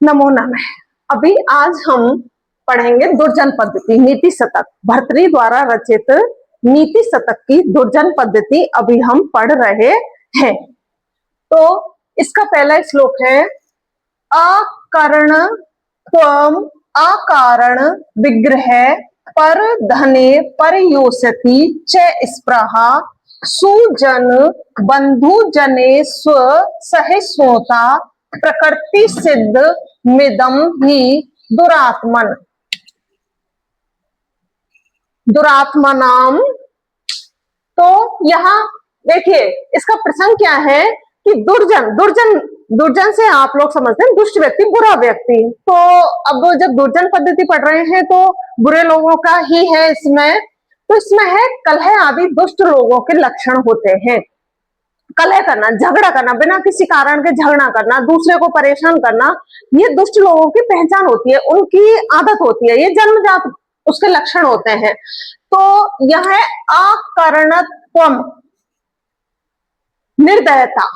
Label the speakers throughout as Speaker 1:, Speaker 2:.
Speaker 1: नमो नमः। अभी आज हम पढ़ेंगे दुर्जन पद्धति नीति शतक, भर्तृहरि द्वारा रचित नीति शतक की दुर्जन पद्धति अभी हम पढ़ रहे हैं। तो इसका पहला श्लोक है, अकर्ण त्वम अकारण विग्रह पर धने परयोषति च स्पृहा सुजन बंधु जने स्व सहिष्णुता प्रकृति सिद्ध मिदम ही दुरात्मनाम। तो यहाँ देखिए इसका प्रसंग क्या है कि दुर्जन से आप लोग समझते हैं दुष्ट व्यक्ति, बुरा व्यक्ति। तो अब जब दुर्जन पद्धति पढ़ रहे हैं तो बुरे लोगों का ही है इसमें। तो इसमें है कलह आदि दुष्ट लोगों के लक्षण होते हैं। कलह करना, झगड़ा करना, बिना किसी कारण के झगड़ा करना, दूसरे को परेशान करना, ये दुष्ट लोगों की पहचान होती है, उनकी आदत होती है, ये जन्मजात उसके लक्षण होते हैं। तो यह है अकर्णत्वम, निर्दयता,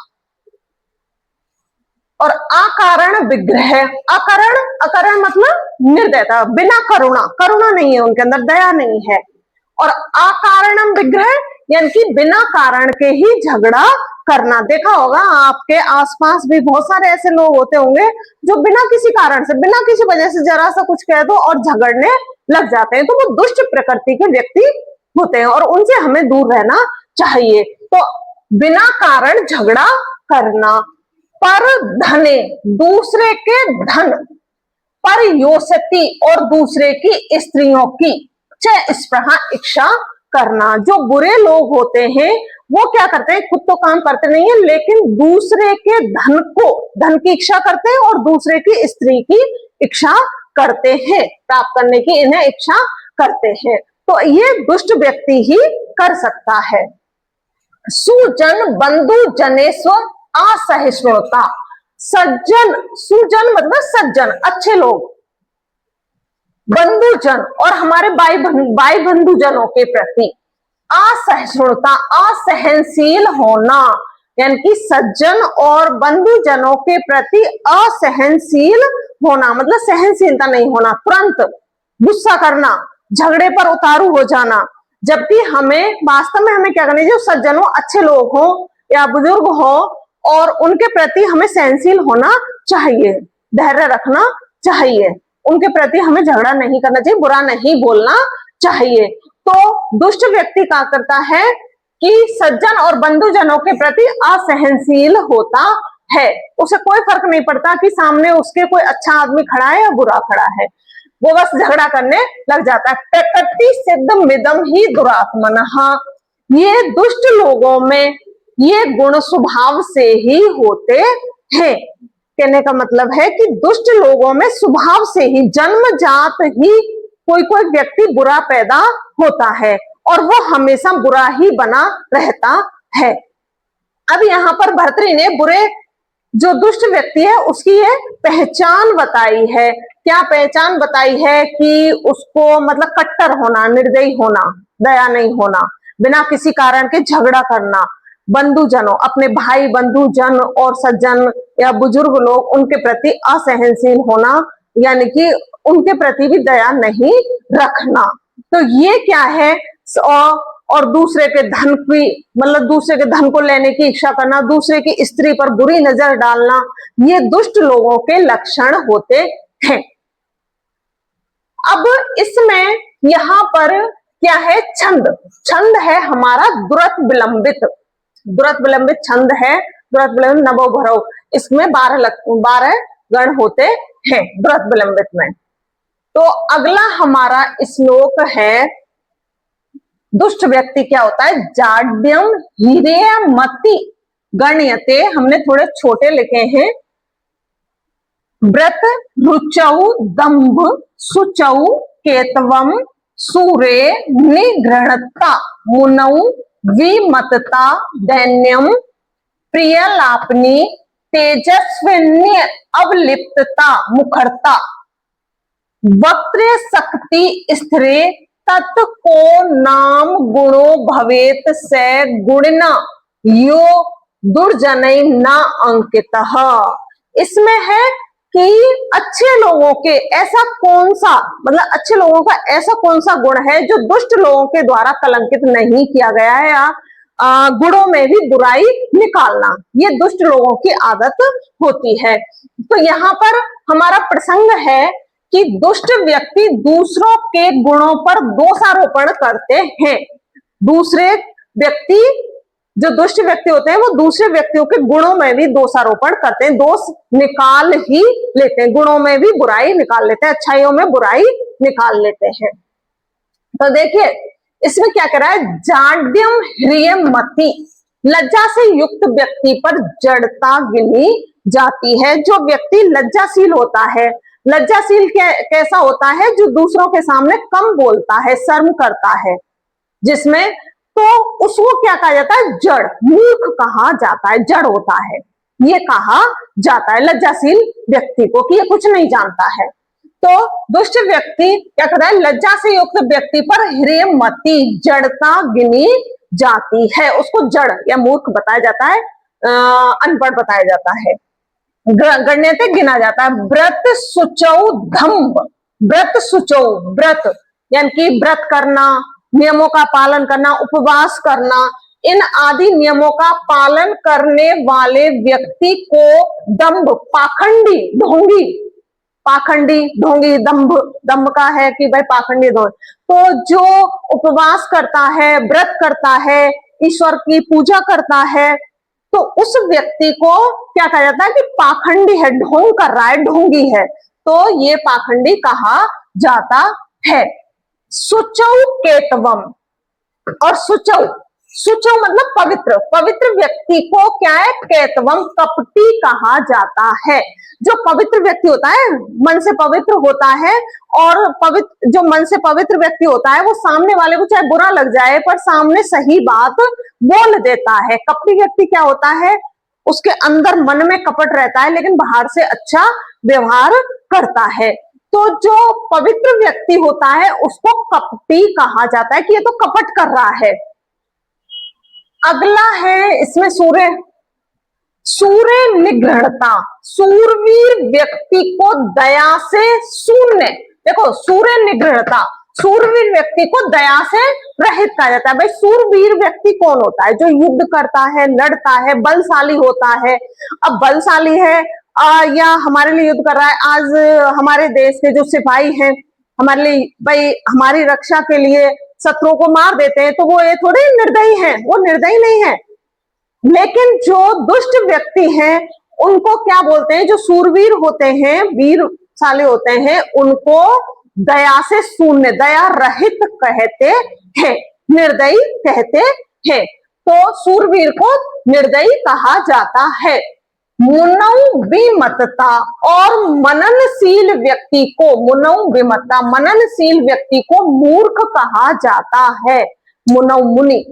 Speaker 1: और अकारण विग्रह। अकरण मतलब निर्दयता, बिना करुणा नहीं है उनके अंदर, दया नहीं है। और अकारणम विग्रह यानी कि बिना कारण के ही झगड़ा करना। देखा होगा आपके आसपास भी बहुत सारे ऐसे लोग होते होंगे जो बिना किसी कारण से, बिना किसी वजह से जरा सा कुछ कह दो और झगड़ने लग जाते हैं। तो वो दुष्ट प्रकृति के व्यक्ति होते हैं और उनसे हमें दूर रहना चाहिए। तो बिना कारण झगड़ा करना, पर धने, दूसरे के धन, पर योषति, और दूसरे की स्त्रियों की, च स्पृहा, इच्छा करना। जो बुरे लोग होते हैं वो क्या करते हैं, खुद तो काम करते नहीं है लेकिन दूसरे के धन की इच्छा करते हैं और दूसरे की स्त्री की इच्छा करते हैं, प्राप्त करने की इन्हें इच्छा करते हैं। तो ये दुष्ट व्यक्ति ही कर सकता है। सुजन बंधु जनेस्व असहिष्णुता। सज्जन, सुजन मतलब सज्जन, अच्छे लोग, बंधुजन और हमारे भाई बंधुजनों के प्रति असहिष्णुता, असहनशील होना, यानी कि सज्जन और बंधुजनों के प्रति असहनशील होना मतलब सहनशीलता नहीं होना, तुरंत गुस्सा करना, झगड़े पर उतारू हो जाना। जबकि हमें वास्तव में हमें क्या करना चाहिए, जो सज्जन हो, अच्छे लोग हो या बुजुर्ग हो, और उनके प्रति हमें सहनशील होना चाहिए, धैर्य रखना चाहिए, उनके प्रति हमें झगड़ा नहीं करना चाहिए, बुरा नहीं बोलना चाहिए। तो दुष्ट व्यक्ति क्या करता है कि सज्जन और बंधुजनों के प्रति असहनशील होता है। उसे कोई फर्क नहीं पड़ता कि सामने उसके कोई अच्छा आदमी खड़ा है या बुरा खड़ा है, वो बस झगड़ा करने लग जाता है। प्रकृति सिद्ध मिदम ही दुरात्मनः। ये दुष्ट लोगों में ये गुण स्वभाव से ही होते हैं। कहने का मतलब है कि दुष्ट लोगों में स्वभाव से ही, जन्मजात ही कोई व्यक्ति बुरा पैदा होता है और वो हमेशा बुरा ही बना रहता है। अब यहाँ पर भर्तृहरि ने बुरे जो दुष्ट व्यक्ति है उसकी ये पहचान बताई है। क्या पहचान बताई है कि उसको मतलब कट्टर होना, निर्दयी होना, दया नहीं होना, बिना किसी कारण के झगड़ा करना, बंधुजनों, अपने भाई बंधुजन और सज्जन या बुजुर्ग लोग उनके प्रति असहनशील होना, यानी कि उनके प्रति भी दया नहीं रखना। तो ये क्या है, और दूसरे के धन की मतलब दूसरे के धन को लेने की इच्छा करना, दूसरे की स्त्री पर बुरी नजर डालना, ये दुष्ट लोगों के लक्षण होते हैं। अब इसमें यहाँ पर क्या है, छंद है हमारा दुरत विलंबित छंद है, दुरत विलंबित नभो भरौ। इसमें 12 गण होते हैं दुरत विलंबित में। तो अगला हमारा श्लोक है, दुष्ट व्यक्ति क्या होता है, जाड्यम हीरेयमति गण्यते, हमने थोड़े छोटे लिखे हैं, व्रत रुचौ दंभ सुचौ केतवम सूरे निगृणता मुनौ विमतता दैन्यम प्रियलापनी तेजस्विन्य अवलिप्तता मुखरता वक्र शक्ति स्थिरे तत् को नाम गुणो भवेत से गुणिना यो दुर्जनई न अंकितः। इसमें है कि अच्छे लोगों के ऐसा कौन सा, मतलब अच्छे लोगों का ऐसा कौन सा गुण है जो दुष्ट लोगों के द्वारा कलंकित नहीं किया गया है, या गुणों में भी बुराई निकालना, ये दुष्ट लोगों की आदत होती है। तो यहाँ पर हमारा प्रसंग है कि दुष्ट व्यक्ति दूसरों के गुणों पर दोषारोपण करते हैं। दूसरे व्यक्ति, जो दुष्ट व्यक्ति होते हैं, वो दूसरे व्यक्तियों के गुणों में भी दोषारोपण करते हैं, दोष निकाल ही लेते हैं, गुणों में भी बुराई निकाल लेते हैं, अच्छाइयों में बुराई निकाल लेते हैं। तो देखिए इसमें क्या कह रहा है, जाड्यम ह्रियमति, लज्जा से युक्त व्यक्ति पर जड़ता गिनी जाती है। जो व्यक्ति लज्जाशील होता है, लज्जाशील कैसा होता है, जो दूसरों के सामने कम बोलता है, शर्म करता है जिसमें, तो उसको क्या कहा जाता है, जड़, मूर्ख कहा जाता है, जड़ होता है, ये कहा जाता है लज्जाशील व्यक्ति को कि ये कुछ नहीं जानता है। तो दुष्ट व्यक्ति क्या कहता है, लज्जा से युक्त व्यक्ति पर ह्रियमति, जड़ता गिनी जाती है, उसको जड़ या मूर्ख बताया जाता है, अनपढ़ बताया जाता है, गण्यते गिना जाता है। व्रत सुचौ धम्ब, व्रत सुचौ, व्रत यानी कि व्रत करना, नियमों का पालन करना, उपवास करना, इन आदि नियमों का पालन करने वाले व्यक्ति को दंभ, पाखंडी, ढोंगी, पाखंडी, ढोंगी, दंभ, दंभ का है कि भाई पाखंडी, ढोंगी, तो जो उपवास करता है, व्रत करता है, ईश्वर की पूजा करता है, तो उस व्यक्ति को क्या कहा जाता है कि पाखंडी है, ढोंग कर रहा है, ढोंगी है, तो ये पाखंडी कहा जाता है। सुचौ केतवम, और सुचौ, सुचौ मतलब पवित्र, पवित्र व्यक्ति को क्या है, केतवम, कपटी कहा जाता है। जो पवित्र व्यक्ति होता है, मन से पवित्र होता है, और पवित्र, जो मन से पवित्र व्यक्ति होता है वो सामने वाले को चाहे बुरा लग जाए पर सामने सही बात बोल देता है। कपटी व्यक्ति क्या होता है, उसके अंदर मन में कपट रहता है लेकिन बाहर से अच्छा व्यवहार करता है। तो जो पवित्र व्यक्ति होता है उसको कपटी कहा जाता है कि ये तो कपट कर रहा है। अगला है इसमें सूर्य, सूर्य निगृढ़ता, सूरवीर व्यक्ति को दया से शून्य, देखो सूर्य निगृढ़ता, सूरवीर व्यक्ति को दया से रहित कहा जाता है। भाई सूरवीर व्यक्ति कौन होता है, जो युद्ध करता है, लड़ता है, बलशाली होता है। अब बलशाली है या हमारे लिए युद्ध कर रहा है, आज हमारे देश के जो सिपाही हैं हमारे लिए, भाई हमारी रक्षा के लिए शत्रुओं को मार देते हैं, तो वो ये थोड़े निर्दयी हैं, वो निर्दयी नहीं है। लेकिन जो दुष्ट व्यक्ति हैं उनको क्या बोलते हैं, जो सूरवीर होते हैं, वीरशाली होते हैं, उनको दया से शून्य, दया रहित कहते हैं, निर्दयी कहते हैं। तो सूरवीर को निर्दयी कहा जाता है। मुनौ विमतता, और मननशील व्यक्ति को, मुनौ विमतता, मननशील व्यक्ति को मूर्ख कहा जाता है। मुनौ, मुनि,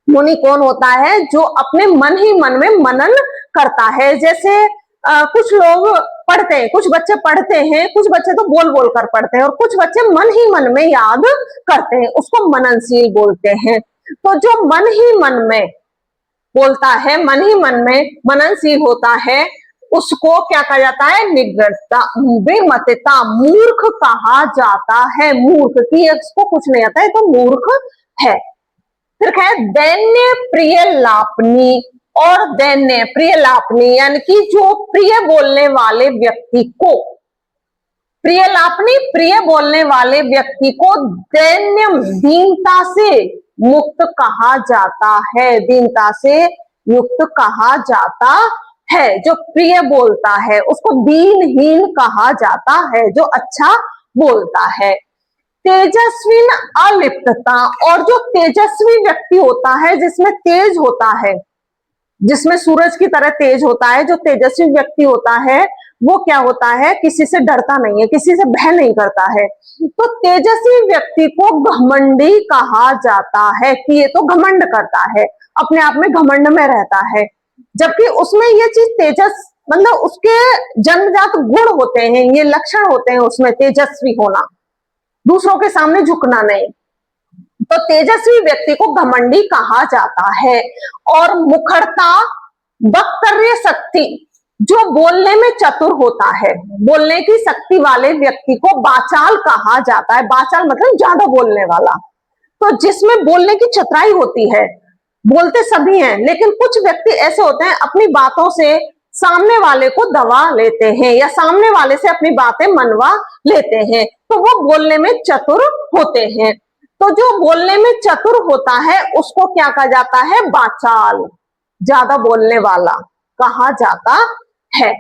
Speaker 1: मुनि कौन होता है, जो अपने मन ही मन में मनन करता है। जैसे कुछ लोग पढ़ते हैं, कुछ बच्चे पढ़ते हैं, कुछ बच्चे तो बोल बोल कर पढ़ते हैं, और कुछ बच्चे मन ही मन में याद करते हैं, उसको मननशील बोलते हैं। तो जो मन ही मन में बोलता है, मन ही मन में मननशील होता है, उसको क्या कहा जाता है, निगृढ़ता, विमतता, मूर्ख कहा जाता है। मूर्ख की, इसको कुछ नहीं आता है तो मूर्ख है। फिर है दैन्य प्रिय लापनी, और दैन्य प्रिय लापनी यानी कि जो प्रिय बोलने वाले व्यक्ति को, प्रिय लापनी, प्रिय बोलने वाले व्यक्ति को दैन्यम, दीनता से मुक्त कहा जाता है, दीनता से युक्त कहा जाता है। जो प्रिय बोलता है उसको दीनहीन कहा जाता है, जो अच्छा बोलता है। तेजस्वी अलिप्तता, और जो तेजस्वी व्यक्ति होता है, जिसमें तेज होता है, जिसमें सूरज की तरह तेज होता है, जो तेजस्वी व्यक्ति होता है वो क्या होता है, किसी से डरता नहीं है, किसी से भय नहीं करता है। तो तेजस्वी व्यक्ति को घमंडी कहा जाता है कि ये तो घमंड करता है, अपने आप में घमंड में रहता है, जबकि उसमें ये चीज तेजस, मतलब उसके जन्मजात गुण होते हैं, ये लक्षण होते हैं उसमें, तेजस्वी होना, दूसरों के सामने झुकना नहीं। तो तेजस्वी व्यक्ति को घमंडी कहा जाता है। और मुखरता, वक्तव्य शक्ति, जो बोलने में चतुर होता है, बोलने की शक्ति वाले व्यक्ति को वाचाल कहा जाता है। वाचाल मतलब ज्यादा बोलने वाला। तो जिसमें बोलने की चतुराई होती है, बोलते सभी हैं, लेकिन कुछ व्यक्ति ऐसे होते हैं अपनी बातों से सामने वाले को दबा लेते हैं या सामने वाले से अपनी बातें मनवा लेते हैं, तो वो बोलने में चतुर होते हैं। तो जो बोलने में चतुर होता है उसको क्या कहा जाता है? वाचाल, ज्यादा बोलने वाला कहा जाता है।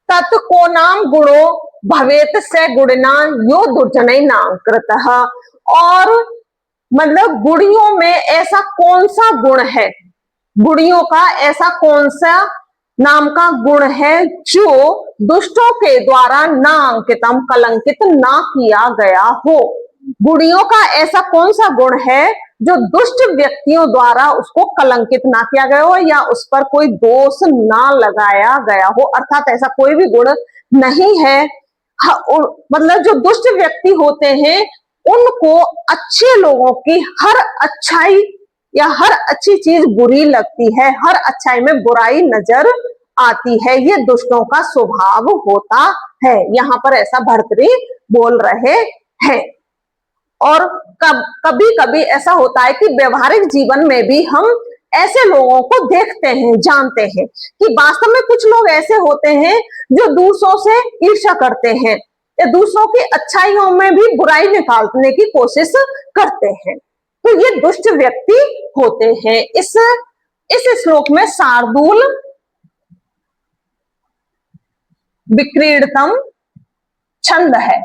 Speaker 1: तत् को नाम गुणो भवेत से गुणना यो दुर्जनई नाम कृतः। और मतलब गुणियों में ऐसा कौन सा गुण है, गुणियों का ऐसा कौन सा नाम का गुण है जो दुष्टों के द्वारा ना अंकितम, कलंकित ना किया गया हो। गुणियों का ऐसा कौन सा गुण है जो दुष्ट व्यक्तियों द्वारा उसको कलंकित ना किया गया हो या उस पर कोई दोष ना लगाया गया हो, अर्थात ऐसा कोई भी गुण नहीं है। मतलब जो दुष्ट व्यक्ति होते हैं उनको अच्छे लोगों की हर अच्छाई या हर अच्छी चीज बुरी लगती है, हर अच्छाई में बुराई नजर आती है, ये दुष्टों का स्वभाव होता है। यहाँ पर ऐसा भर्तृहरि बोल रहे हैं। और कभी कभी ऐसा होता है कि व्यवहारिक जीवन में भी हम ऐसे लोगों को देखते हैं, जानते हैं कि वास्तव में कुछ लोग ऐसे होते हैं जो दूसरों से ईर्ष्या करते हैं या दूसरों की अच्छाइयों में भी बुराई निकालने की कोशिश करते हैं, तो ये दुष्ट व्यक्ति होते हैं। इस श्लोक में शार्दूल विक्रीडतम छंद है,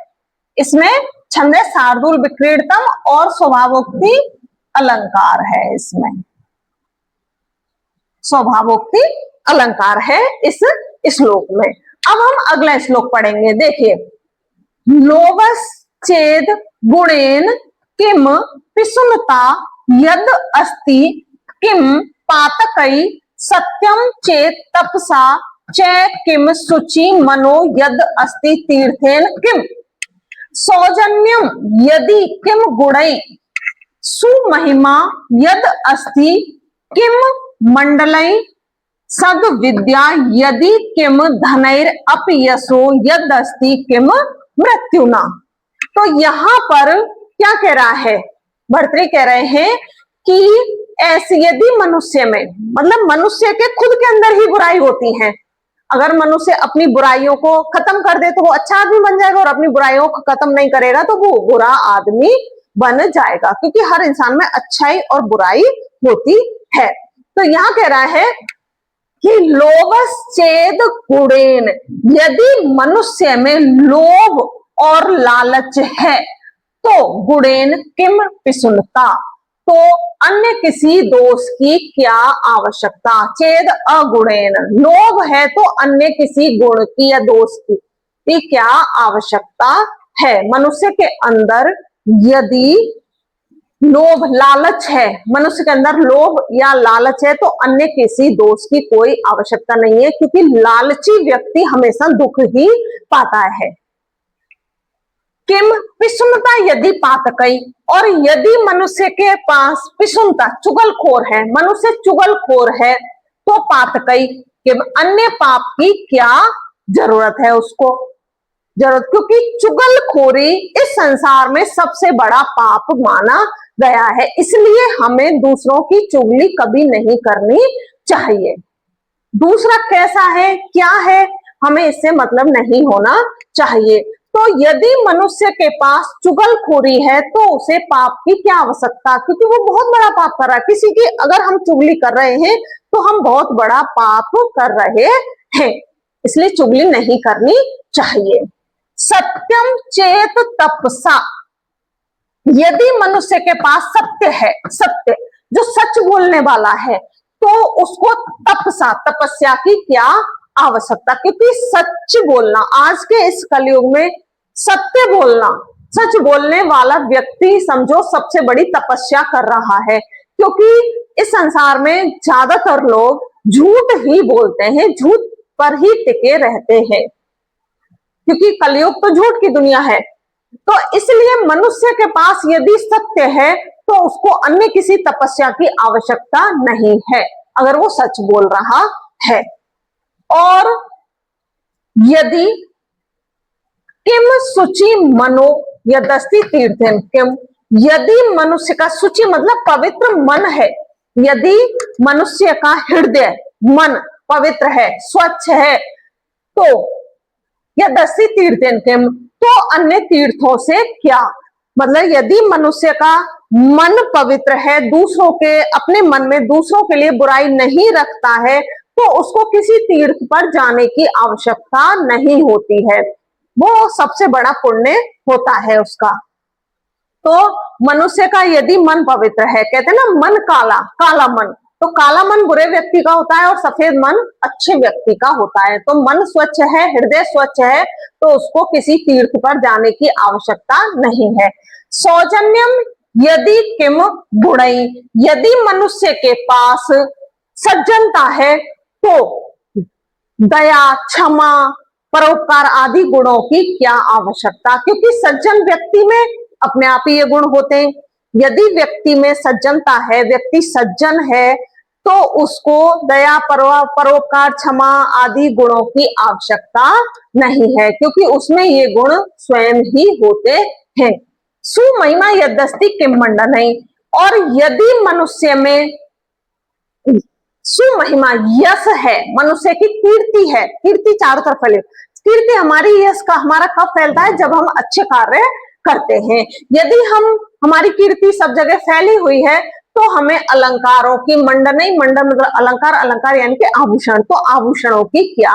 Speaker 1: इसमें छंद है शार्दूल विक्रीडतम और स्वभावोक्ति अलंकार है। इसमें स्वभावोक्ति अलंकार है इस श्लोक में। अब हम अगला श्लोक पढ़ेंगे। देखिए, लोभस चेद गुणेन किम पिसुनता यद अस्ति किम पातकै सत्यम चेत तपसा च किम शुचि मनो यद अस्ति तीर्थेन किम सौजन्यम यदि किम गुणै सुमहिमा यद अस्ति किम मंडलै सद विद्या यदि किम धनैर अपयसो यद अस्ति किम मृत्युना। तो यहाँ पर क्या कह रहा है? भर्तृहरि कह रहे हैं कि ऐसे यदि मनुष्य में, मतलब मनुष्य के खुद के अंदर ही बुराई होती है, अगर मनुष्य अपनी बुराइयों को खत्म कर दे तो वो अच्छा आदमी बन जाएगा, और अपनी बुराइयों को खत्म नहीं करेगा तो वो बुरा आदमी बन जाएगा, क्योंकि हर इंसान में अच्छाई और बुराई होती है। तो यहाँ कह रहा है कि लोभस चेद गुणेन, यदि मनुष्य में लोभ और लालच है तो गुणेन किम पिसुनता, तो अन्य किसी दोष की क्या आवश्यकता। चेद अगुणेन, लोभ है तो अन्य किसी गुण की या दोष की क्या आवश्यकता है। मनुष्य के अंदर यदि लोभ लालच है, मनुष्य के अंदर लोभ या लालच है तो अन्य किसी दोष की कोई आवश्यकता नहीं है, क्योंकि लालची व्यक्ति हमेशा दुख ही पाता है। किम पिसुनता यदि पातकई, और यदि मनुष्य के पास पिसुनता चुगलखोर है, मनुष्य चुगलखोर है तो पातकई, किम अन्य पाप की क्या जरूरत है उसको, जरूरत, क्योंकि चुगलखोरी इस संसार में सबसे बड़ा पाप माना गया है, इसलिए हमें दूसरों की चुगली कभी नहीं करनी चाहिए। दूसरा कैसा है, क्या है, हमें इससे मतलब नहीं होना चाहिए। तो यदि मनुष्य के पास चुगलखोरी है तो उसे पाप की क्या आवश्यकता, क्योंकि वो बहुत बड़ा पाप कर रहा है। किसी की अगर हम चुगली कर रहे हैं तो हम बहुत बड़ा पाप कर रहे हैं, इसलिए चुगली नहीं करनी चाहिए। सत्यम चेत तपसा, यदि मनुष्य के पास सत्य है, सत्य जो सच बोलने वाला है, तो उसको तपसा, तपस्या की क्या आवश्यकता, क्योंकि सच बोलना आज के इस कलयुग में, सत्य बोलना, सच बोलने वाला व्यक्ति समझो सबसे बड़ी तपस्या कर रहा है, क्योंकि इस संसार में ज्यादातर लोग झूठ ही बोलते हैं, झूठ पर ही टिके रहते हैं, क्योंकि कलयुग तो झूठ की दुनिया है। तो इसलिए मनुष्य के पास यदि सत्य है तो उसको अन्य किसी तपस्या की आवश्यकता नहीं है, अगर वो सच बोल रहा है। और यदि किम शुचि मनो यदस्ति तीर्थेन किम, यदि मनुष्य का, शुचि मतलब पवित्र मन है, यदि मनुष्य का हृदय मन पवित्र है, स्वच्छ है, तो यदस्ति तीर्थेन किम, तो अन्य तीर्थों से क्या, मतलब यदि मनुष्य का मन पवित्र है, दूसरों के, अपने मन में दूसरों के लिए बुराई नहीं रखता है, तो उसको किसी तीर्थ पर जाने की आवश्यकता नहीं होती है, वो सबसे बड़ा पुण्य होता है उसका। तो मनुष्य का यदि मन पवित्र है, कहते हैं ना मन काला, काला मन, तो काला मन बुरे व्यक्ति का होता है और सफेद मन अच्छे व्यक्ति का होता है। तो मन स्वच्छ है, हृदय स्वच्छ है, तो उसको किसी तीर्थ पर जाने की आवश्यकता नहीं है। सौजन्यम यदि किम गुणई, यदि मनुष्य के पास सज्जनता है, तो दया, क्षमा, परोपकार आदि गुणों की क्या आवश्यकता, क्योंकि सज्जन व्यक्ति में अपने आप ही ये गुण होते हैं। यदि व्यक्ति में सज्जनता है, व्यक्ति सज्जन है, तो उसको दया, परोपकार, क्षमा आदि गुणों की आवश्यकता नहीं है, क्योंकि उसमें ये गुण स्वयं ही होते हैं। सुमहिमा यदस्ति किम मंडनई, और यदि मनुष्य में सुमहिमा यश है, मनुष्य की कीर्ति है, कीर्ति चारों तरफ फैले, कीर्ति हमारी, यश का हमारा कब फैलता है, जब हम अच्छे कार्य करते हैं। यदि हमारी कीर्ति सब जगह फैली हुई है, तो हमें अलंकारों की, मंडनई, मंडन मतलब अलंकार, अलंकार यानी कि आभूषण, तो आभूषणों की क्या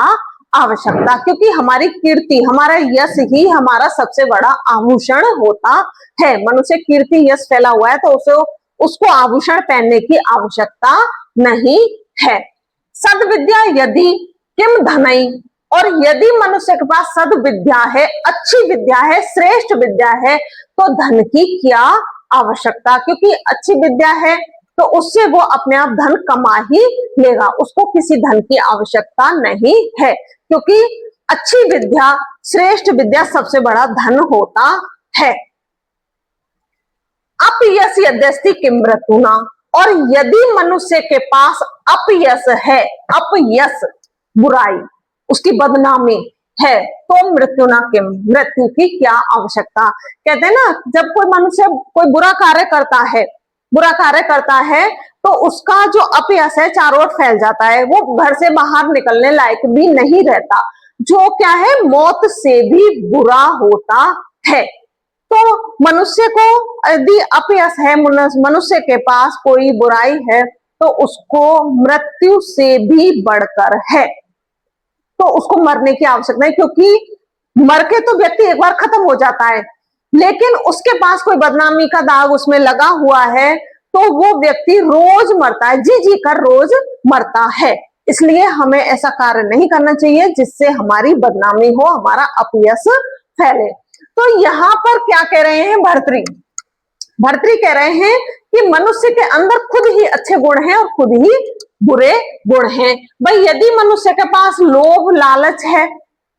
Speaker 1: आवश्यकता, क्योंकि हमारी कीर्ति, हमारा यश ही हमारा सबसे बड़ा आभूषण होता है। मनुष्य कीर्ति यश फैला हुआ है, तो उसको आभूषण पहनने की आवश्यकता नहीं है। सद्विद्या यदि किम धनई, और यदि मनुष्य के पास सद्विद्या है, अच्छी विद्या है, श्रेष्ठ विद्या है, तो धन की क्या आवश्यकता, क्योंकि अच्छी विद्या है तो उससे वो अपने आप धन कमा ही लेगा, उसको किसी धन की आवश्यकता नहीं है, क्योंकि अच्छी विद्या, श्रेष्ठ विद्या सबसे बड़ा धन होता है। अपयश यद्यस्ति किम मृत्युना, और यदि मनुष्य के पास अपयश है, अपयश बुराई, उसकी बदनामी है, तो मृत्युना किम, मृत्यु की क्या आवश्यकता। कहते हैं ना, जब कोई मनुष्य कोई बुरा कार्य करता है, बुरा कार्य करता है, तो उसका जो अपयश है चारों ओर फैल जाता है, वो घर से बाहर निकलने लायक भी नहीं रहता, जो क्या है, मौत से भी बुरा होता है। तो मनुष्य को यदि अपयश है, मनुष्य के पास कोई बुराई है, तो उसको मृत्यु से भी बढ़कर है, तो उसको मरने की आवश्यकता है, क्योंकि मर के तो व्यक्ति एक बार खत्म हो जाता है, लेकिन उसके पास कोई बदनामी का दाग उसमें लगा हुआ है, तो वो व्यक्ति रोज मरता है, जी जी कर रोज मरता है। इसलिए हमें ऐसा कार्य नहीं करना चाहिए जिससे हमारी बदनामी हो, हमारा अपयश फैले। तो यहाँ पर क्या कह रहे हैं भर्तृ, भर्तृ कह रहे हैं कि मनुष्य के अंदर खुद ही अच्छे गुण हैं और खुद ही बुरे गुण हैं। भाई यदि मनुष्य के पास लोभ लालच है,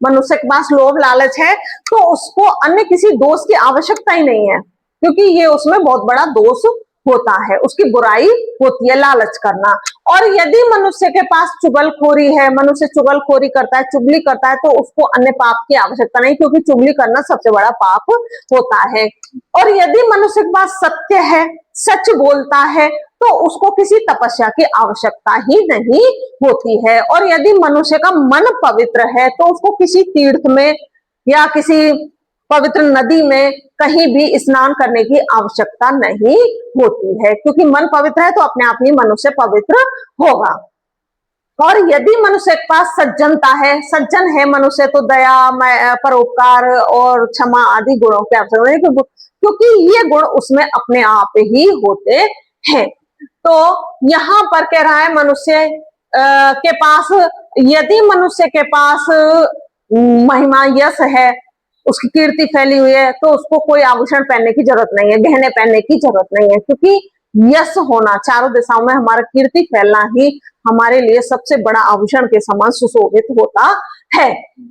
Speaker 1: मनुष्य के पास लोभ लालच है, तो उसको अन्य किसी दोष की आवश्यकता ही नहीं है, क्योंकि ये उसमें बहुत बड़ा दोष होता है, उसकी बुराई होती है लालच करना। और यदि मनुष्य के पास चुगलखोरी है, मनुष्य चुगलखोरी करता है, चुगली करता है, तो उसको अन्य पाप की आवश्यकता नहीं, क्योंकि चुगली करना सबसे बड़ा पाप होता है। और यदि मनुष्य के पास सत्य है, सच बोलता है, तो उसको किसी तपस्या की आवश्यकता ही नहीं होती है। और यदि मनुष्य का मन पवित्र है, तो उसको किसी तीर्थ में या किसी पवित्र नदी में कहीं भी स्नान करने की आवश्यकता नहीं होती है, क्योंकि मन पवित्र है तो अपने आप ही मनुष्य पवित्र होगा। और यदि मनुष्य के पास सज्जनता है, सज्जन है मनुष्य, तो दया, परोपकार और क्षमा आदि गुणों की आवश्यकता नहीं, क्योंकि ये गुण उसमें अपने आप ही होते हैं। तो यहाँ पर कह रहा है मनुष्य के पास, यदि मनुष्य के पास महिमा यश है, उसकी कीर्ति फैली हुई है, तो उसको कोई आभूषण पहनने की जरूरत नहीं है, गहने पहनने की जरूरत नहीं है, क्योंकि यश होना, चारों दिशाओं में हमारा कीर्ति फैलना ही हमारे लिए सबसे बड़ा आभूषण के समान सुशोभित होता है।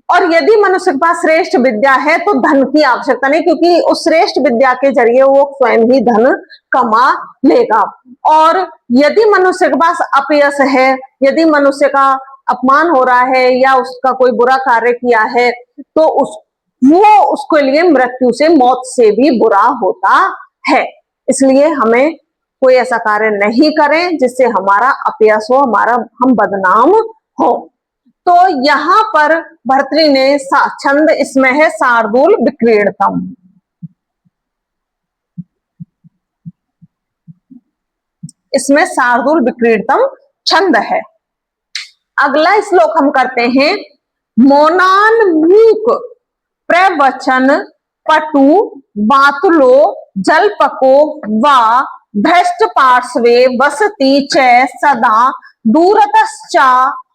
Speaker 1: और यदि मनुष्य के पास श्रेष्ठ विद्या है, तो धन की आवश्यकता नहीं, क्योंकि उस श्रेष्ठ विद्या के जरिए वो स्वयं ही धन कमा लेगा। और यदि मनुष्य के पास अपयश है, यदि मनुष्य का अपमान हो रहा है या उसका कोई बुरा कार्य किया है तो वो उसके लिए मृत्यु से, मौत से भी बुरा होता है। इसलिए हमें कोई ऐसा कार्य नहीं करें जिससे हमारा अपयश हो, हम बदनाम हो। तो यहां पर भर्तृ ने छंद इसमें है शार्दूल विक्रीड़तम। इसमें शार्दूल विक्रीड़तम छंद है। अगला श्लोक हम करते हैं। मौनान्मूक प्रवचन पटु बातुलो जल्पको वा भ्रष्ट पार्श्वे वसति च सदा दूरतश्चा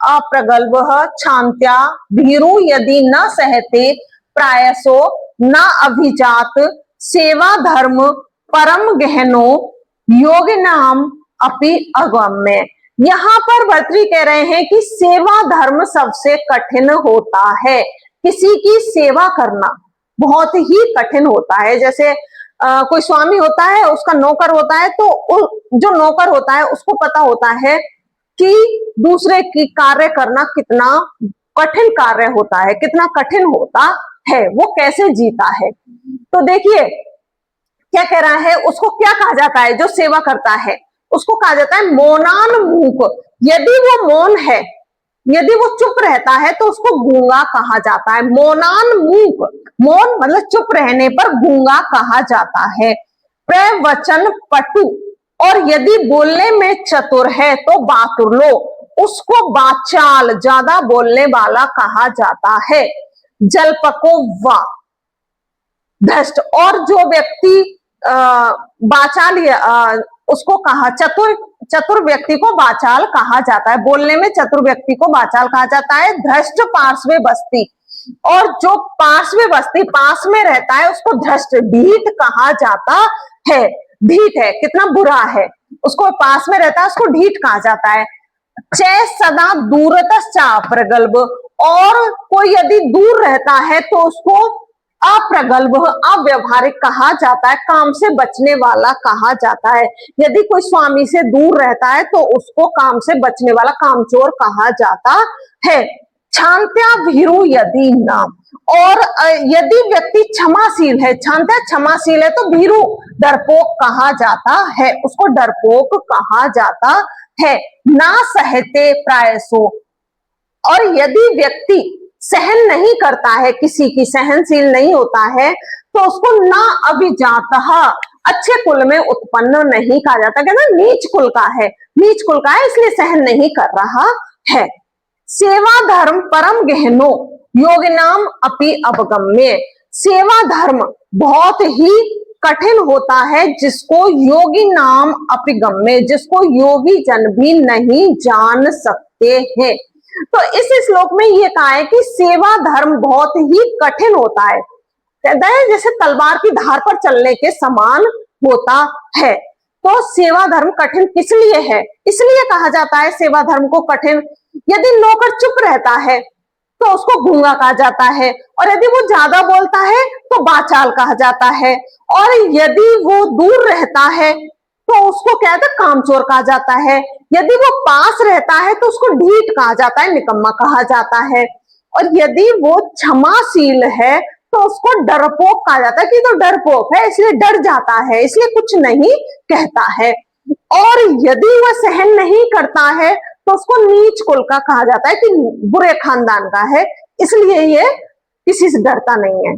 Speaker 1: अप्रगल्भः क्षान्त्या भीरु यदि न सहते प्रायसो न अभिजात सेवा धर्म परम गहनो योगिनाम अपि अगम्य। यहाँ पर भर्तृ कह रहे हैं कि सेवा धर्म सबसे कठिन होता है। किसी की सेवा करना बहुत ही कठिन होता है। जैसे कोई स्वामी होता है, उसका नौकर होता है, तो जो नौकर होता है उसको पता होता है कि दूसरे की कार्य करना कितना कठिन कार्य होता है, कितना कठिन होता है, वो कैसे जीता है। तो देखिए क्या कह रहा है, उसको क्या कहा जाता है, जो सेवा करता है उसको कहा जाता है मौनान्मूक। यदि वो मौन है, यदि वो चुप रहता है तो उसको गूंगा कहा जाता है। मौनान्मूक, मौन मतलब चुप रहने पर गूंगा कहा जाता है। प्रवचन पटु, और यदि बोलने में चतुर है तो बातुलो, उसको बाचाल, ज्यादा बोलने वाला कहा जाता है। जल्पको वा भ्रष्ट, और जो व्यक्ति बाचाल, उसको कहा चतुर व्यक्ति को बाचाल कहा जाता है। बोलने में चतुर व्यक्ति को बाचाल कहा जाता है। भ्रष्ट पार्श्वे बस्ती, और जो पार्श्वे बस्ती पास में रहता है उसको भ्रष्ट, ढीठ कहा जाता है। ढीठ है, कितना बुरा है, उसको पास में रहता है उसको ढीठ कहा जाता है। चे सदा दूरतश्चा प्रगल्भ, और कोई यदि दूर रहता है तो उसको अप्रगल्भ, अव्यवहारिक कहा जाता है, काम से बचने वाला कहा जाता है। यदि कोई स्वामी से दूर रहता है तो उसको काम से बचने वाला, कामचोर कहा जाता है। क्षान्त्या भीरु यदि न, और यदि व्यक्ति क्षमाशील है, क्षान्त्या क्षमाशील है तो भीरु डरपोक कहा जाता है, उसको डरपोक कहा जाता है। ना सहते प्रायसो, और यदि व्यक्ति सहन नहीं करता है, किसी की सहनशील नहीं होता है तो उसको ना अभिजातः, अच्छे कुल में उत्पन्न नहीं कहा जाता, कहना नीच कुल का है, नीच कुल का है इसलिए सहन नहीं कर रहा है। सेवा धर्म परम गहनो योगिनाम अपि अवगम्य, सेवा धर्म बहुत ही कठिन होता है जिसको योगी नाम अपिगम्य, जिसको योगी जन भी नहीं जान सकते हैं। तो इस श्लोक में ये कहा है कि सेवा धर्म बहुत ही कठिन होता है, कहता है जैसे तलवार की धार पर चलने के समान होता है। तो सेवा धर्म कठिन किस लिए है, इसलिए कहा जाता है सेवा धर्म को कठिन। यदि नौकर चुप रहता है तो उसको गूंगा कहा जाता है, और यदि वो ज्यादा बोलता है तो बाचाल कहा जाता है, और यदि वो दूर रहता है तो उसको क्या कहते हैं, कामचोर कहा जाता है। यदि वो पास रहता है तो उसको ढीठ कहा जाता है, निकम्मा कहा जाता है, और यदि वो क्षमाशील है तो उसको डरपोक कहा जाता है कि तो डरपोक है इसलिए डर जाता है, इसलिए कुछ नहीं कहता है। और यदि वह सहन नहीं करता है तो उसको नीच कुल का कहा जाता है कि बुरे खानदान का है, इसलिए ये किसी से डरता नहीं है।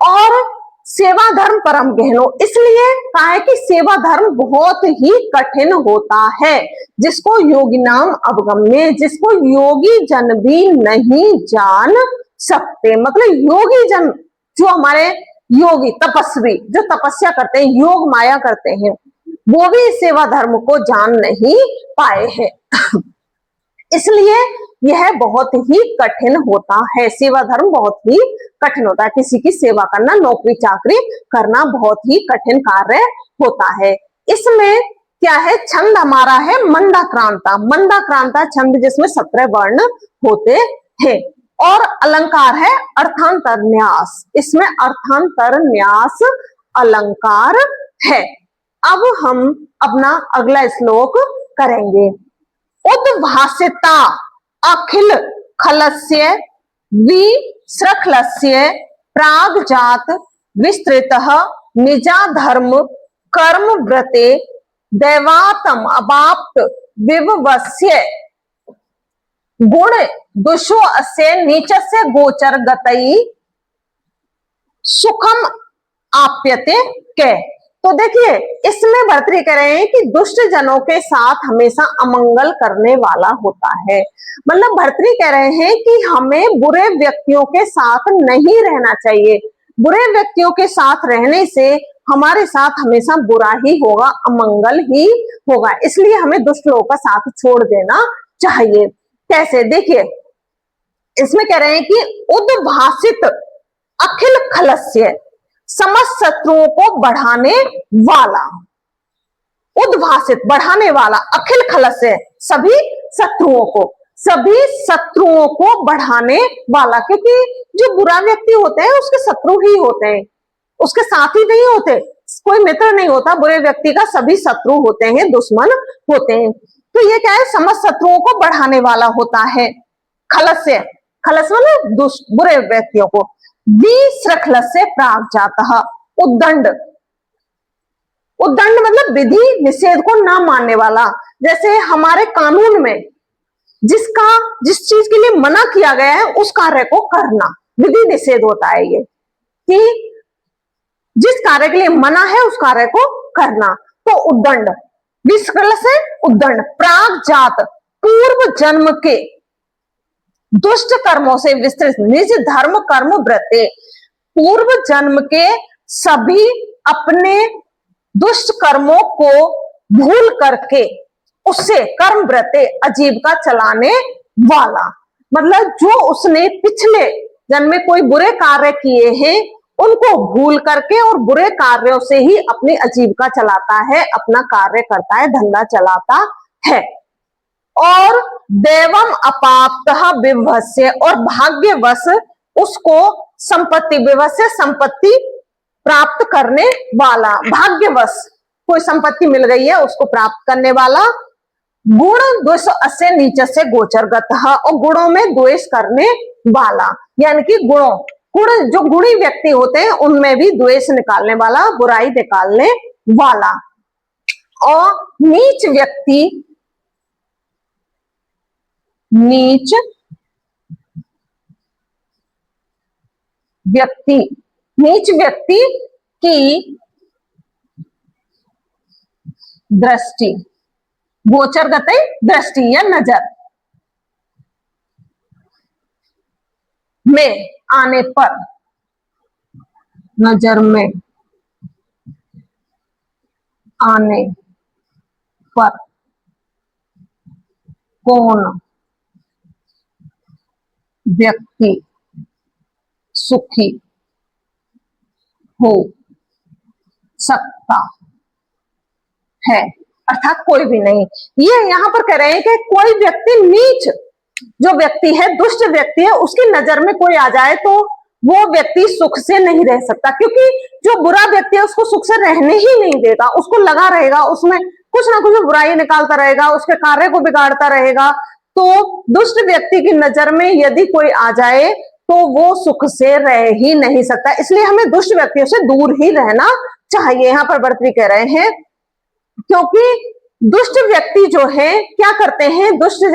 Speaker 1: और सेवा धर्म परम गहनो, इसलिए कहा है कि सेवा धर्म बहुत ही कठिन होता है, जिसको योगी नाम अवगम्य, जिसको योगी जन भी नहीं जान सकते। मतलब योगी जन, जो हमारे योगी तपस्वी जो तपस्या करते हैं, योग माया करते हैं, वो भी सेवा धर्म को जान नहीं पाए हैं। इसलिए यह बहुत ही कठिन होता है, सेवा धर्म बहुत ही कठिन होता है। किसी की सेवा करना, नौकरी चाकरी करना बहुत ही कठिन कार्य होता है। इसमें क्या है, छंद हमारा है मंदाक्रांता, मंदाक्रांता छंद जिसमें 17 वर्ण होते हैं, और अलंकार है अर्थांतर न्यास, इसमें अर्थांतर न्यास अलंकार है। अब हम अपना अगला श्लोक करेंगे। उद्भासिता, अखिल खलस्य विसृखलस्य प्रागजात विस्तृतः निजा धर्म कर्म व्रते दैवातम अवाप्त विववस्य गुण दुषो अस्य नीचस्य गोचर गतई सुखम आप्यते के। तो देखिए इसमें भर्तृहरि कह रहे हैं कि दुष्ट जनों के साथ हमेशा अमंगल करने वाला होता है। मतलब भर्तृहरि कह रहे हैं कि हमें बुरे व्यक्तियों के साथ नहीं रहना चाहिए। बुरे व्यक्तियों के साथ रहने से हमारे साथ हमेशा बुरा ही होगा, अमंगल ही होगा, इसलिए हमें दुष्ट लोगों का साथ छोड़ देना चाहिए। कैसे, देखिए इसमें कह रहे हैं कि उद्भासित अखिल खलस्य, समस्त शत्रुओं को बढ़ाने वाला, उद्भासित बढ़ाने वाला, अखिल खलस्य सभी शत्रुओं को बढ़ाने वाला, क्योंकि जो बुरा व्यक्ति होते हैं उसके शत्रु ही होते हैं, उसके साथी नहीं होते, कोई मित्र नहीं होता, बुरे व्यक्ति का सभी शत्रु होते हैं, दुश्मन होते हैं। तो ये क्या है, समस्त शत्रुओं को बढ़ाने वाला होता है। खलस्य, खलस्य मतलब बुरे व्यक्तियों को। विसृखलस्य प्रागजातः, उद्दंड, उद्दंड मतलब विधि निषेध को ना मानने वाला। जैसे हमारे कानून में जिस चीज के लिए मना किया गया है उस कार्य को करना विधि निषेध होता है ये, कि जिस कार्य के लिए मना है उस कार्य को करना। तो उद्दंड, विसृखलस्य उद्दंड, प्रागजात पूर्व जन्म के दुष्ट कर्मों से विस्तृत निज धर्म कर्म व्रते, पूर्व जन्म के सभी अपने दुष्ट कर्मों को भूल करके उससे कर्म व्रते आजीविका चलाने वाला। मतलब जो उसने पिछले जन्म में कोई बुरे कार्य किए हैं उनको भूल करके और बुरे कार्यों से ही अपनी आजीविका चलाता है, अपना कार्य करता है, धंधा चलाता है। और देवम अपाप्तः विभस्य, और भाग्यवश उसको संपत्ति, विभस्य संपत्ति प्राप्त करने वाला, भाग्यवश कोई संपत्ति मिल गई है उसको प्राप्त करने वाला। गुण द्वेष अस्य नीच से गोचरगतः, और गुणों में द्वेष करने वाला, यानी कि गुण जो गुणी व्यक्ति होते हैं उनमें भी द्वेष निकालने वाला, बुराई निकालने वाला। और नीच व्यक्ति की दृष्टि, गोचर गते दृष्टि या नजर में आने पर, नजर में आने पर कौन व्यक्ति सुखी हो सकता है, अर्थात कोई भी नहीं। ये यहां पर कह रहे हैं कि कोई व्यक्ति नीच जो व्यक्ति है, दुष्ट व्यक्ति है, उसकी नजर में कोई आ जाए तो वो व्यक्ति सुख से नहीं रह सकता, क्योंकि जो बुरा व्यक्ति है उसको सुख से रहने ही नहीं देगा, उसको लगा रहेगा उसमें कुछ ना कुछ बुराई निकालता रहेगा, उसके कार्य को बिगाड़ता रहेगा। तो दुष्ट व्यक्ति की नजर में यदि कोई आ जाए तो वो सुख से रह ही नहीं सकता, इसलिए हमें दुष्ट व्यक्तियों से दूर ही रहना चाहिए। यहाँ पर भर्तृहरि कह रहे हैं क्योंकि दुष्ट व्यक्ति जो है क्या करते हैं, दुष्ट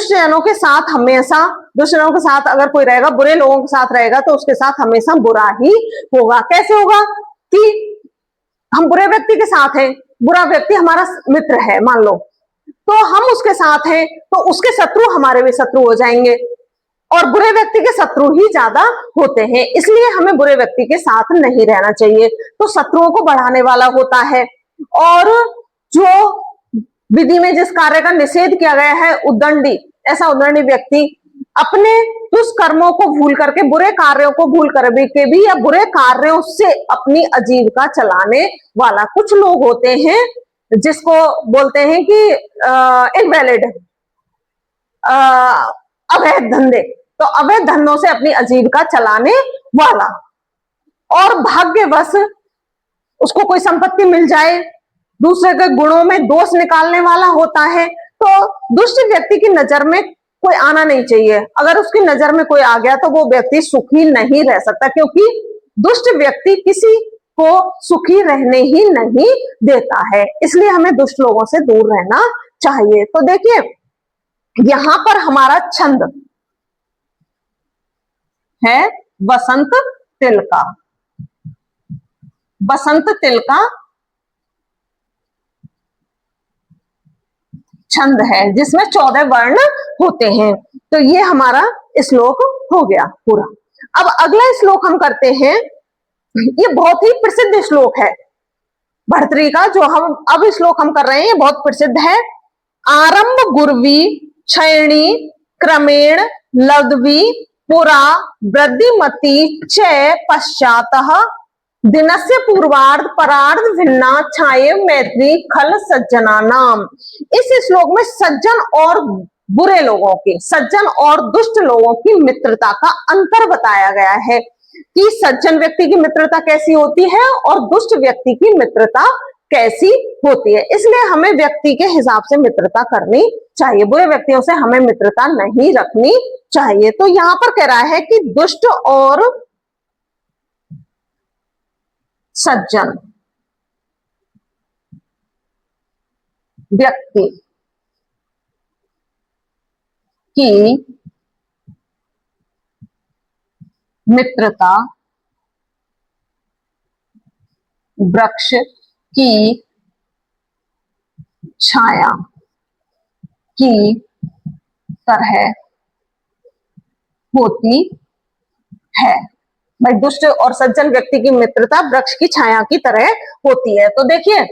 Speaker 1: जनों के साथ हमेशा, दुष्ट जनों के साथ अगर कोई रहेगा, बुरे लोगों के साथ रहेगा तो उसके साथ हमेशा बुरा ही होगा। कैसे होगा कि हम बुरे व्यक्ति के साथ हैं, बुरा व्यक्ति हमारा मित्र है मान लो, तो हम उसके साथ हैं तो उसके शत्रु हमारे भी शत्रु हो जाएंगे, और बुरे व्यक्ति के शत्रु ही ज्यादा होते हैं, इसलिए हमें बुरे व्यक्ति के साथ नहीं रहना चाहिए। तो शत्रुओं को बढ़ाने वाला होता है। और जो विधि में जिस कार्य का निषेध किया गया है, उद्दंडी, ऐसा उद्दंडी व्यक्ति अपने दुष्कर्मों को भूल करके, बुरे कार्यों को भूल करके भी या बुरे कार्यों से अपनी आजीविका चलाने वाला। कुछ लोग होते हैं जिसको बोलते हैं कि इनवैलिड, अवैध धंधे, तो अवैध धंधों से अपनी आजीविका चलाने वाला। और भाग्यवश उसको कोई संपत्ति मिल जाए, दूसरे के गुणों में दोष निकालने वाला होता है। तो दुष्ट व्यक्ति की नजर में कोई आना नहीं चाहिए। अगर उसकी नजर में कोई आ गया तो वो व्यक्ति सुखी नहीं रह सकता, क्योंकि दुष्ट व्यक्ति किसी को सुखी रहने ही नहीं देता है। इसलिए हमें दुष्ट लोगों से दूर रहना चाहिए। तो देखिए यहां पर हमारा छंद है बसंत तिलका। बसंत तिलका छंद है जिसमें 14 वर्ण होते हैं। तो ये हमारा श्लोक हो गया पूरा। अब अगला श्लोक हम करते हैं, ये बहुत ही प्रसिद्ध श्लोक है भर्तृहरि का, जो हम अब श्लोक हम कर रहे हैं ये बहुत प्रसिद्ध है। आरंभ गुर्वी क्षयणी क्रमेण लब्ध्वी पुरा वृद्धिमती च पश्चातः दिनस्य पूर्वार्ध परार्ध भिन्ना छाये मैत्री खल सज्जना नाम। इस श्लोक में सज्जन और बुरे लोगों की, सज्जन और दुष्ट लोगों की मित्रता का अंतर बताया गया है कि सज्जन व्यक्ति की मित्रता कैसी होती है और दुष्ट व्यक्ति की मित्रता कैसी होती है। इसलिए हमें व्यक्ति के हिसाब से मित्रता करनी चाहिए, बुरे व्यक्तियों से हमें मित्रता नहीं रखनी चाहिए। तो यहां पर कह रहा है कि दुष्ट और सज्जन व्यक्ति की मित्रता वृक्ष की छाया की तरह होती है। भाई दुष्ट और सज्जन व्यक्ति की मित्रता वृक्ष की छाया की तरह होती है। तो देखिए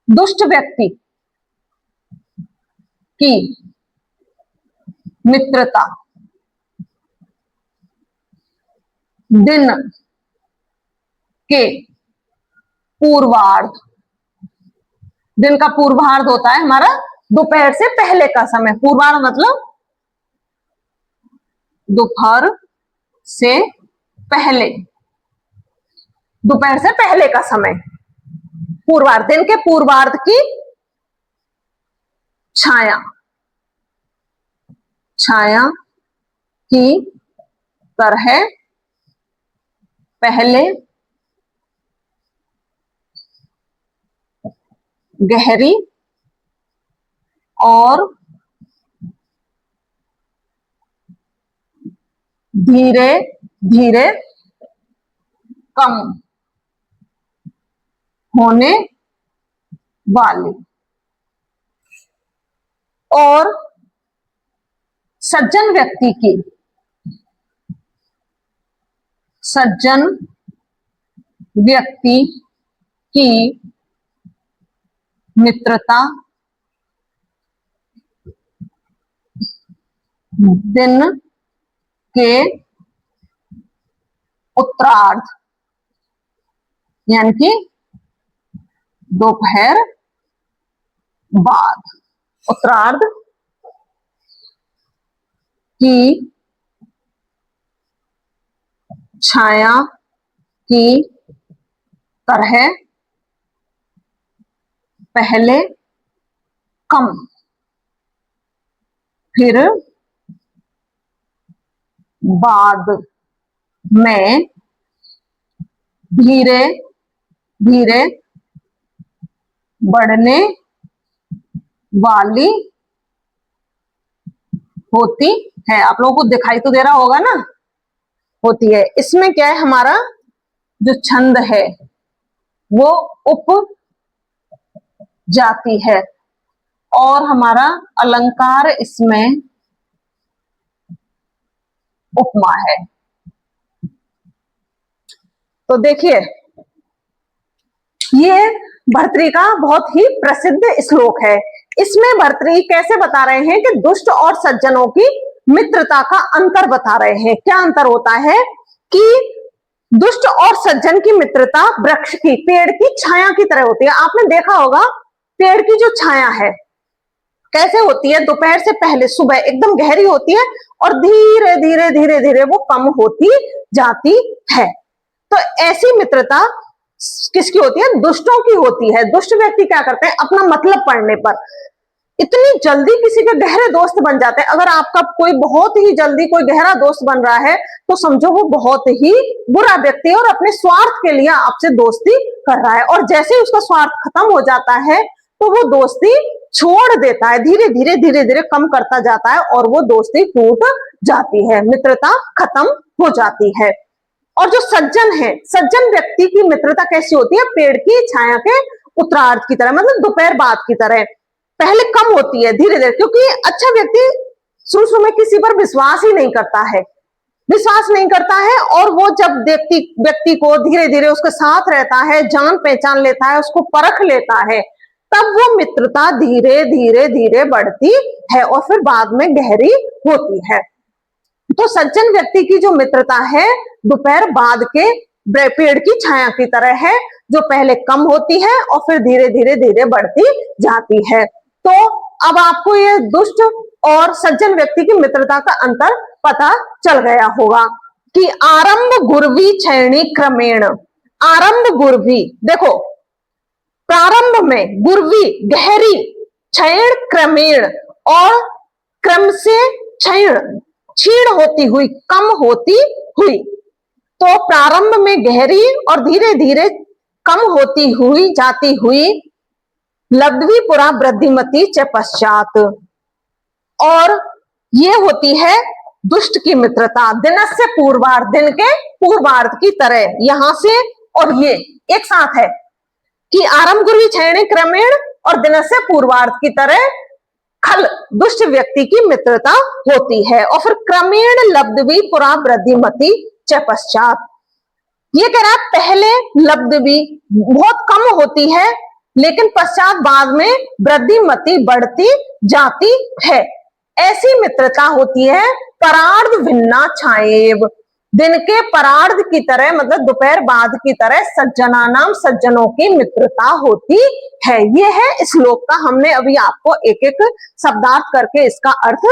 Speaker 1: दुष्ट व्यक्ति की मित्रता दिन के पूर्वार्ध, दिन का पूर्वार्ध होता है हमारा दोपहर से पहले का समय। पूर्वार्ध मतलब दोपहर से पहले, दोपहर से पहले का समय। पूर्वार्ध, दिन के पूर्वार्ध की छाया, छाया की तरह पहले गहरी और धीरे धीरे कम होने वाली, और सज्जन व्यक्ति की, सज्जन व्यक्ति की मित्रता दिन के उत्तरार्ध यानी कि दोपहर बाद, उत्तरार्ध की छाया की तरह पहले कम फिर बाद में धीरे धीरे बढ़ने वाली होती है। आप लोगों को दिखाई तो दे रहा होगा ना, होती है। इसमें क्या है, हमारा जो छंद है वो उप जाती है और हमारा अलंकार इसमें उपमा है। तो देखिए ये भर्तृहरि का बहुत ही प्रसिद्ध श्लोक है। इसमें भर्तृहरि कैसे बता रहे हैं कि दुष्ट और सज्जनों की मित्रता का अंतर बता रहे हैं। क्या अंतर होता है कि दुष्ट और सज्जन की मित्रता वृक्ष की, पेड़ की छाया की तरह होती है। आपने देखा होगा पेड़ की जो छाया है कैसे होती है, दोपहर से पहले सुबह एकदम गहरी होती है और धीरे धीरे धीरे धीरे वो कम होती जाती है। तो ऐसी मित्रता किसकी होती है, दुष्टों की होती है। दुष्ट व्यक्ति क्या करते हैं, अपना मतलब पढ़ने पर इतनी जल्दी किसी के गहरे दोस्त बन जाते हैं। अगर आपका कोई बहुत ही जल्दी कोई गहरा दोस्त बन रहा है तो समझो वो बहुत ही बुरा व्यक्ति है और अपने स्वार्थ के लिए आपसे दोस्ती कर रहा है, और जैसे ही उसका स्वार्थ खत्म हो जाता है तो वो दोस्ती छोड़ देता है, धीरे धीरे कम करता जाता है और वो दोस्ती टूट जाती है, मित्रता खत्म हो जाती है। और जो सज्जन है, सज्जन व्यक्ति की मित्रता कैसी होती है? पेड़ की छाया के उत्तरार्ध की तरह, मतलब दोपहर बाद की तरह। पहले कम होती है धीरे धीरे, क्योंकि अच्छा व्यक्ति शुरू में किसी पर विश्वास ही नहीं करता है, विश्वास नहीं करता है, और वो जब व्यक्ति को धीरे धीरे उसके साथ रहता है, जान पहचान लेता है, उसको परख लेता है, तब वो मित्रता धीरे धीरे बढ़ती है और फिर बाद में गहरी होती है। तो सज्जन व्यक्ति की जो मित्रता है दोपहर बाद के पेड़ की छाया की तरह है, जो पहले कम होती है और फिर धीरे धीरे बढ़ती जाती है। तो अब आपको ये दुष्ट और सज्जन व्यक्ति की मित्रता का अंतर पता चल गया होगा कि आरंभ गुरवी क्षयणी क्रमेण। आरंभ गुरवी, देखो प्रारंभ में, गुरवी गहरी, क्षयण क्रमेण, और क्रम से क्षयण क्षीण होती हुई, कम होती हुई। तो प्रारंभ में गहरी और धीरे धीरे कम होती हुई जाती हुई, लब्धवी पुरा वृद्धिमती च पश्चात। और ये होती है दुष्ट की मित्रता दिन से पूर्वार्ध, दिन के पूर्वार्ध की तरह। यहां से और ये एक साथ है कि आरंभ गुरवी क्षयणे क्रमेण और दिन से पूर्वार्ध की तरह खल दुष्ट व्यक्ति की मित्रता होती है, और फिर क्रमेण लब्धवी पुरा वृद्धिमती च पश्चात। ये कह रहा पहले लब्धवी बहुत कम होती है लेकिन पश्चात बाद में वृद्धिमती बढ़ती जाती है। ऐसी मित्रता होती है परार्ध भिन्ना छाएव, दिन के परार्ध की तरह, मतलब दोपहर बाद की तरह सज्जना नाम सज्जनों की मित्रता होती है। ये है श्लोक का, हमने अभी आपको एक एक शब्दार्थ करके इसका अर्थ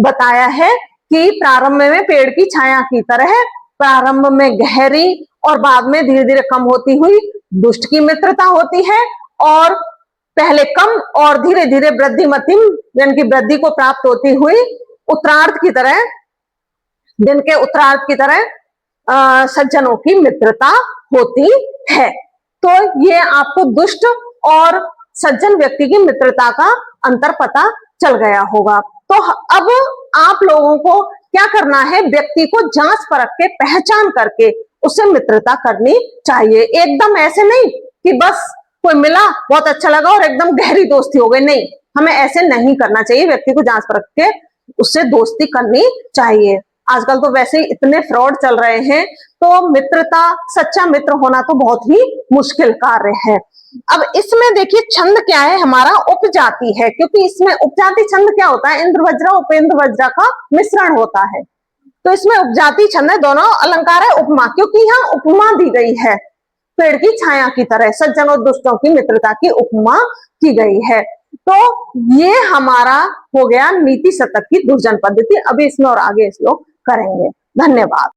Speaker 1: बताया है कि प्रारंभ में पेड़ की छाया की तरह, प्रारंभ में गहरी और बाद में धीरे धीरे कम होती हुई दुष्ट की मित्रता होती है, और पहले कम और धीरे धीरे वृद्धिमती यानी कि वृद्धि को प्राप्त होती हुई उत्तरार्ध की तरह, दिन के उत्तरार्ध की तरह सज्जनों की मित्रता होती है। तो ये आपको दुष्ट और सज्जन व्यक्ति की मित्रता का अंतर पता चल गया होगा। तो अब आप लोगों को क्या करना है? व्यक्ति को जांच परख के पहचान करके उससे मित्रता करनी चाहिए। एकदम ऐसे नहीं कि बस कोई मिला बहुत अच्छा लगा और एकदम गहरी दोस्ती हो गई, नहीं, हमें ऐसे नहीं करना चाहिए। व्यक्ति को जांच परख के उससे दोस्ती करनी चाहिए। आजकल तो वैसे ही इतने फ्रॉड चल रहे हैं, तो मित्रता, सच्चा मित्र होना तो बहुत ही मुश्किल कार्य है। अब इसमें देखिए छंद क्या है हमारा? उपजाति है, क्योंकि इसमें उपजाति छंद क्या होता है? इंद्र वज्रा उपेंद्र वज्रा का मिश्रण होता है। तो इसमें उपजाति छंद है, दोनों अलंकार है उपमा, क्योंकि यहाँ उपमा दी गई है पेड़ की छाया की तरह, सज्जन और दुष्टों की मित्रता की उपमा की गई है। तो ये हमारा हो गया नीति शतक की दुर्जन पद्धति। अभी इसमें और आगे श्लोक करेंगे। धन्यवाद।